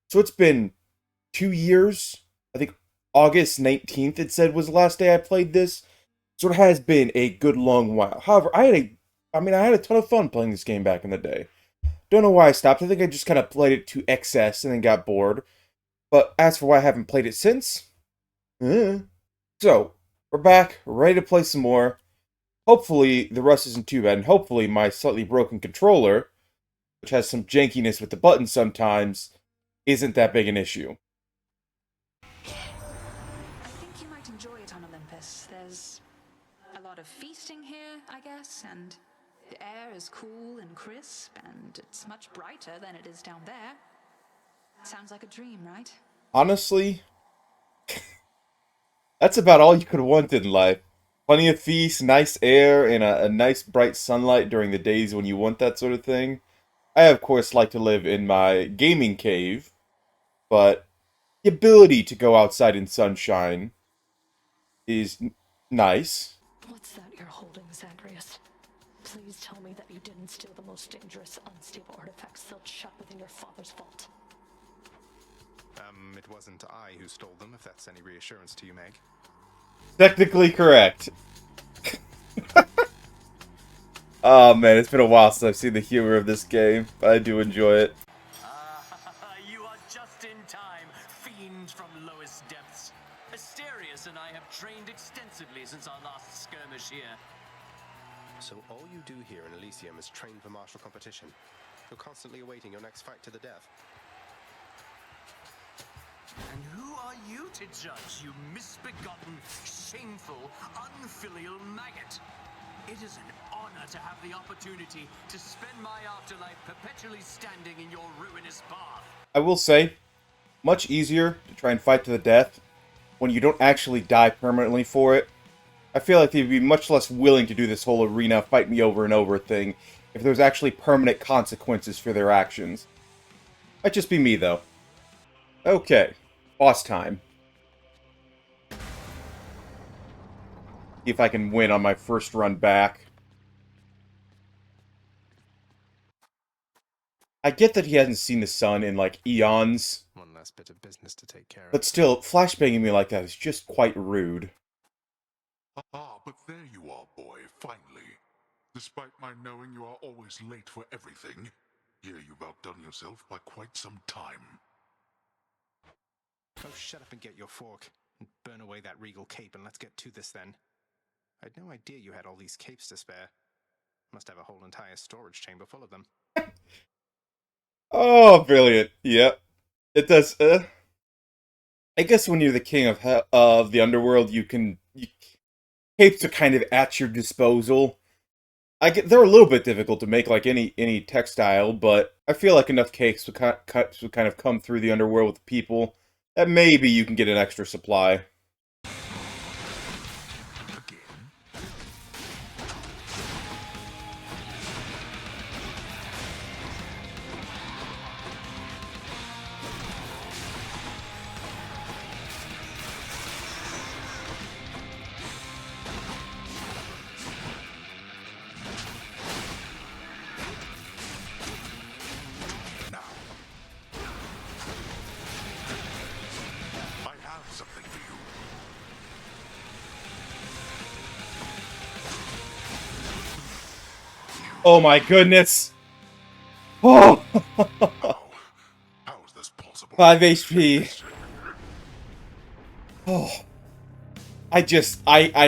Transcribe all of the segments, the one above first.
So it's been 2 years. I think August 19th, it said, was the last day I played this. So it has been a good long while. However, I had a ton of fun playing this game back in the day. Don't know why I stopped. I think I just kind of played it to excess and then got bored. But as for why I haven't played it since, eh. So we're back, ready to play some more. Hopefully the rust isn't too bad, and hopefully my slightly broken controller, which has some jankiness with the buttons sometimes, isn't that big an issue. I think you might enjoy it on Olympus. There's a lot of feasting here, I guess, and the air is cool and crisp, and it's much brighter than it is down there. Sounds like a dream, right? Honestly, that's about all you could want in life. Plenty of feast, nice air, and a nice bright sunlight during the days when you want that sort of thing. I, of course, like to live in my gaming cave, but the ability to go outside in sunshine is nice. What's that you're holding, Zagreus? Please tell me that you didn't steal the most dangerous, unstable artifacts sealed shut within your father's vault. It wasn't I who stole them, if that's any reassurance to you, Meg. Technically correct. Oh man, it's been a while since I've seen the humor of this game, but I do enjoy it. You are just in time, fiend from lowest depths. Asterius and I have trained extensively since our last skirmish here. So all you do here in Elysium is train for martial competition. You're constantly awaiting your next fight to the death. And who are you to judge, you misbegotten, shameful, unfilial maggot? It is an honor to have the opportunity to spend my afterlife perpetually standing in your ruinous path. I will say, much easier to try and fight to the death when you don't actually die permanently for it. I feel like they'd be much less willing to do this whole arena fight me over and over thing if there's actually permanent consequences for their actions. Might just be me, though. Okay, boss time. See if I can win on my first run back. I get that he hasn't seen the sun in, like, eons, One last bit of business to take care of. but still, flashbanging me like that is just quite rude. Ah, but there you are, boy, finally. Despite my knowing you are always late for everything, here you've outdone yourself by quite some time. Oh, shut up and get your fork. And burn away that regal cape and let's get to this then. I'd no idea you had all these capes to spare. Must have a whole entire storage chamber full of them. Oh, brilliant. Yep. It does, I guess when you're the king of the underworld, capes are kind of at your disposal. They're a little bit difficult to make, like any textile, but I feel like enough capes would kind of come through the underworld with people that maybe you can get an extra supply. Now, I have something for you. Oh my goodness! Oh! How is this possible? 5 HP. Oh. I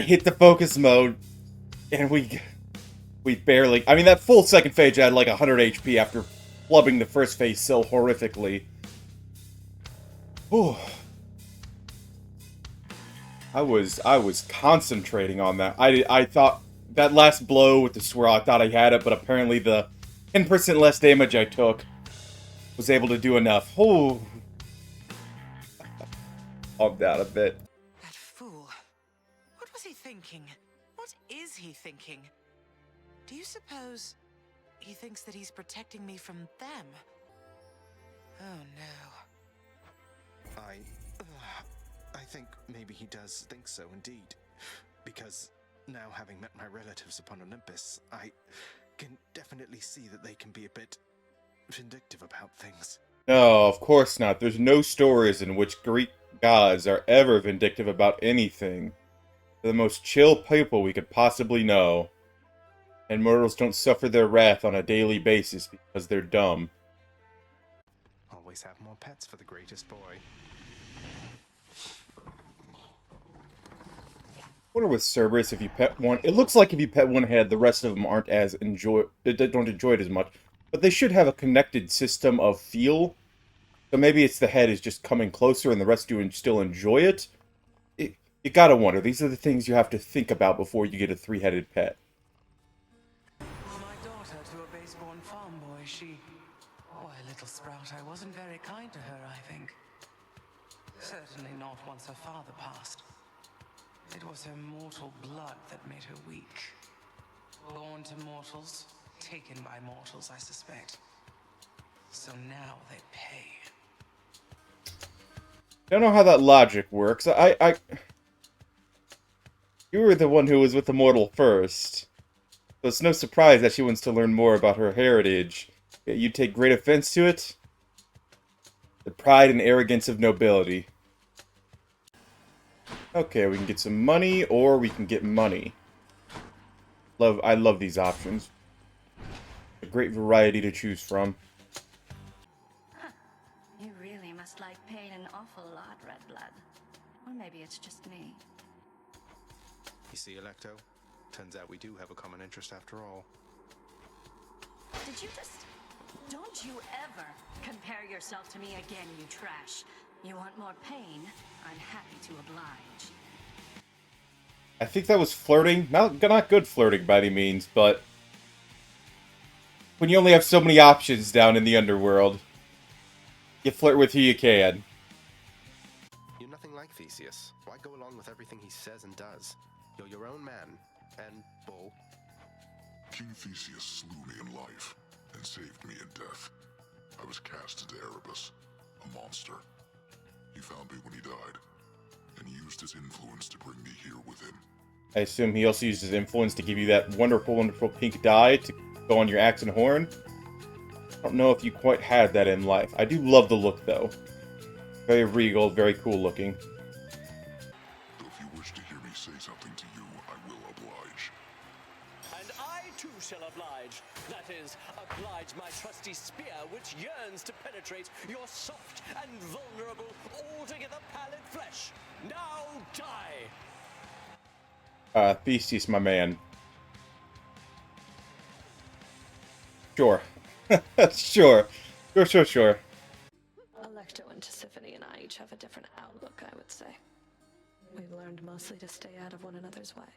hit the focus mode, and we barely... I mean, that full second phase had like 100 HP after flubbing the first phase so horrifically. Whew. I was concentrating on that. I thought that last blow with the swirl, I thought I had it, but apparently the 10% less damage I took was able to do enough. Oh, calm down a bit. That fool. What was he thinking? What is he thinking? Do you suppose he thinks that he's protecting me from them? Oh no. I think maybe he does think so indeed. Because now having met my relatives upon Olympus, I can definitely see that they can be a bit vindictive about things. No, of course not. There's no stories in which Greek gods are ever vindictive about anything. They're the most chill people we could possibly know. And mortals don't suffer their wrath on a daily basis because they're dumb. Always have more pets for the greatest boy. I wonder with Cerberus, if you pet one, it looks like if you pet one head, the rest of them aren't as don't enjoy it as much. But they should have a connected system of feel. So maybe it's the head is just coming closer and the rest do still enjoy it. You gotta wonder. These are the things you have to think about before you get a three-headed pet. My daughter to a base-born farm boy, Why, little sprout, I wasn't very kind to her, I think. Certainly not once her father passed. It was her mortal blood that made her weak. Born to mortals, taken by mortals, I suspect. So now they pay. Don't know how that logic works. You were the one who was with the mortal first. So it's no surprise that she wants to learn more about her heritage. Yet you take great offense to it? The pride and arrogance of nobility. Okay, we can get some money, or we can get money. I love these options. A great variety to choose from. You really must like pain an awful lot, Red Blood. Or maybe it's just me. You see, Electo? Turns out we do have a common interest after all. Did you just... Don't you ever compare yourself to me again, you trash. You want more pain? I'm happy to oblige. I think that was flirting. Not good flirting by any means, but... when you only have so many options down in the underworld, you flirt with who you can. You're nothing like Theseus. Why go along with everything he says and does? You're your own man. And bull. King Theseus slew me in life and saved me in death. I was cast into Erebus, a monster. He found me when he died, and used his influence to bring me here with him. I assume he also used his influence to give you that wonderful, wonderful pink dye to go on your axe and horn. I don't know if you quite had that in life. I do love the look, though. Very regal, very cool looking. If you wish to hear me say something to you, I will oblige. And I too shall oblige. That is, oblige my trusty spear, which yearns to penetrate your soft and vulnerable, altogether pallid flesh. Now die! Theseus, my man. Sure. Sure. Sure. Electo and Tisiphone and I each have a different outlook, I would say. We've learned mostly to stay out of one another's way.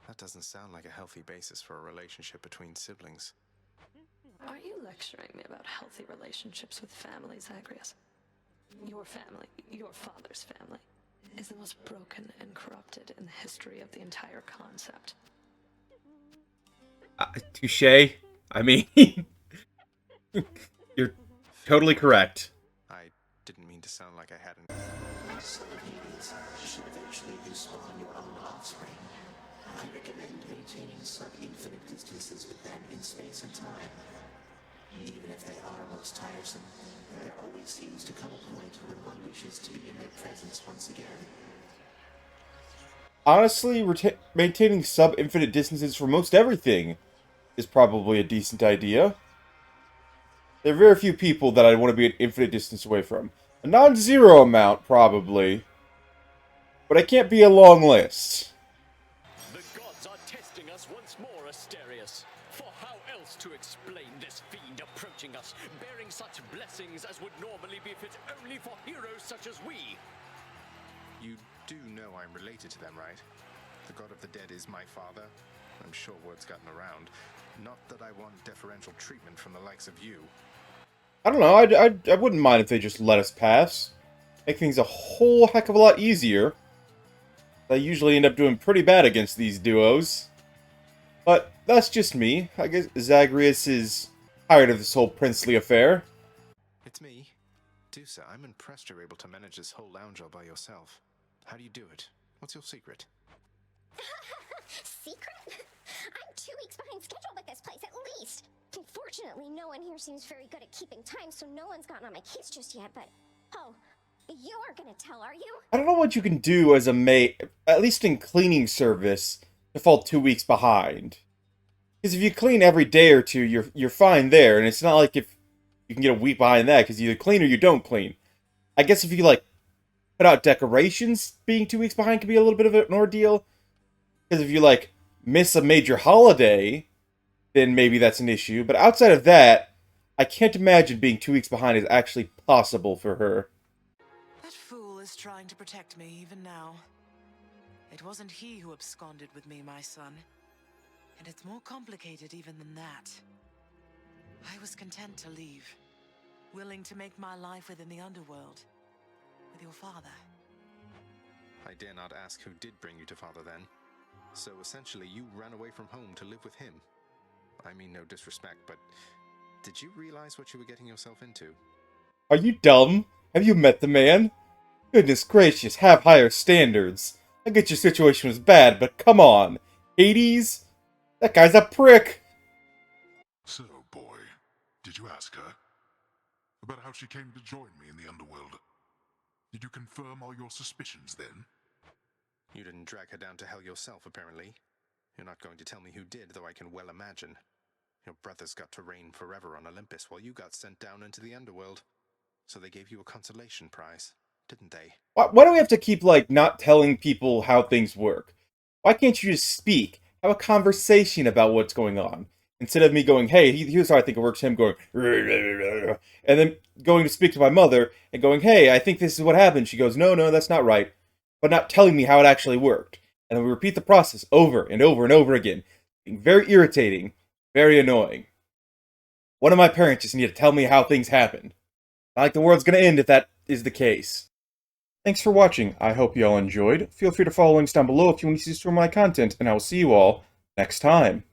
That doesn't sound like a healthy basis for a relationship between siblings. Are you lecturing me about healthy relationships with family, Zagreus? Your family, your father's family, is the most broken and corrupted in the history of the entire concept. Touche. I mean, you're totally correct. I didn't mean to sound like I hadn't. Some babies should eventually respawn your own offspring. I recommend maintaining sub-infinite distances with them in space and time. Even if they are most tiresome, there always seems to come a point where one wishes to be in their presence once again. Honestly, maintaining sub-infinite distances for most everything is probably a decent idea. There are very few people that I want to be an infinite distance away from. A non-zero amount, probably. But I can't be a long list. The gods are testing us once more, Asterius. For how else to explain this fiend approaching us, bearing such blessings as would normally befit only for heroes such as we? You do know I'm related to them, right? The god of the dead is my father. I'm sure word's gotten around. Not that I want deferential treatment from the likes of you. I don't know, I wouldn't mind if they just let us pass. Make things a whole heck of a lot easier. I usually end up doing pretty bad against these duos. But that's just me. I guess Zagreus is tired of this whole princely affair. It's me. Dusa, I'm impressed you're able to manage this whole lounge all by yourself. How do you do it? What's your secret? Secret? I'm 2 weeks behind schedule with this place, at least. Unfortunately, no one here seems very good at keeping time, so no one's gotten on my case just yet, but... Oh, you aren't gonna tell, are you? I don't know what you can do as a maid, at least in cleaning service, to fall 2 weeks behind. Because if you clean every day or two, you're fine there, and it's not like if you can get a week behind that, because you either clean or you don't clean. I guess if you, like, put out decorations, being 2 weeks behind can be a little bit of an ordeal. Because if you, like, miss a major holiday, then maybe that's an issue. But outside of that, I can't imagine being 2 weeks behind is actually possible for her. That fool is trying to protect me even now. It wasn't he who absconded with me, my son. And it's more complicated even than that. I was content to leave, willing to make my life within the underworld, with your father. I dare not ask who did bring you to father then. So essentially you ran away from home to live with him. I mean no disrespect, but did you realize what you were getting yourself into? Are you dumb? Have you met the man? Goodness gracious, have higher standards. I get your situation was bad, but come on. Hades? That guy's a prick! So, boy, did you ask her? About how she came to join me in the underworld? Did you confirm all your suspicions then? You didn't drag her down to hell yourself, apparently. You're not going to tell me who did, though I can well imagine. Your brothers got to reign forever on Olympus while you got sent down into the underworld. So they gave you a consolation prize, didn't they? Why do we have to keep, like, not telling people how things work? Why can't you just speak? Have a conversation about what's going on. Instead of me going, hey, here's how I think it works, him going, and then going to speak to my mother and going, hey, I think this is what happened. She goes, no, that's not right. But not telling me how it actually worked. And then we repeat the process over and over and over again. Being very irritating, very annoying. One of my parents just need to tell me how things happened. Not like the world's gonna end if that is the case. Thanks for watching. I hope you all enjoyed. Feel free to follow links down below if you want to see some of my content, and I will see you all next time.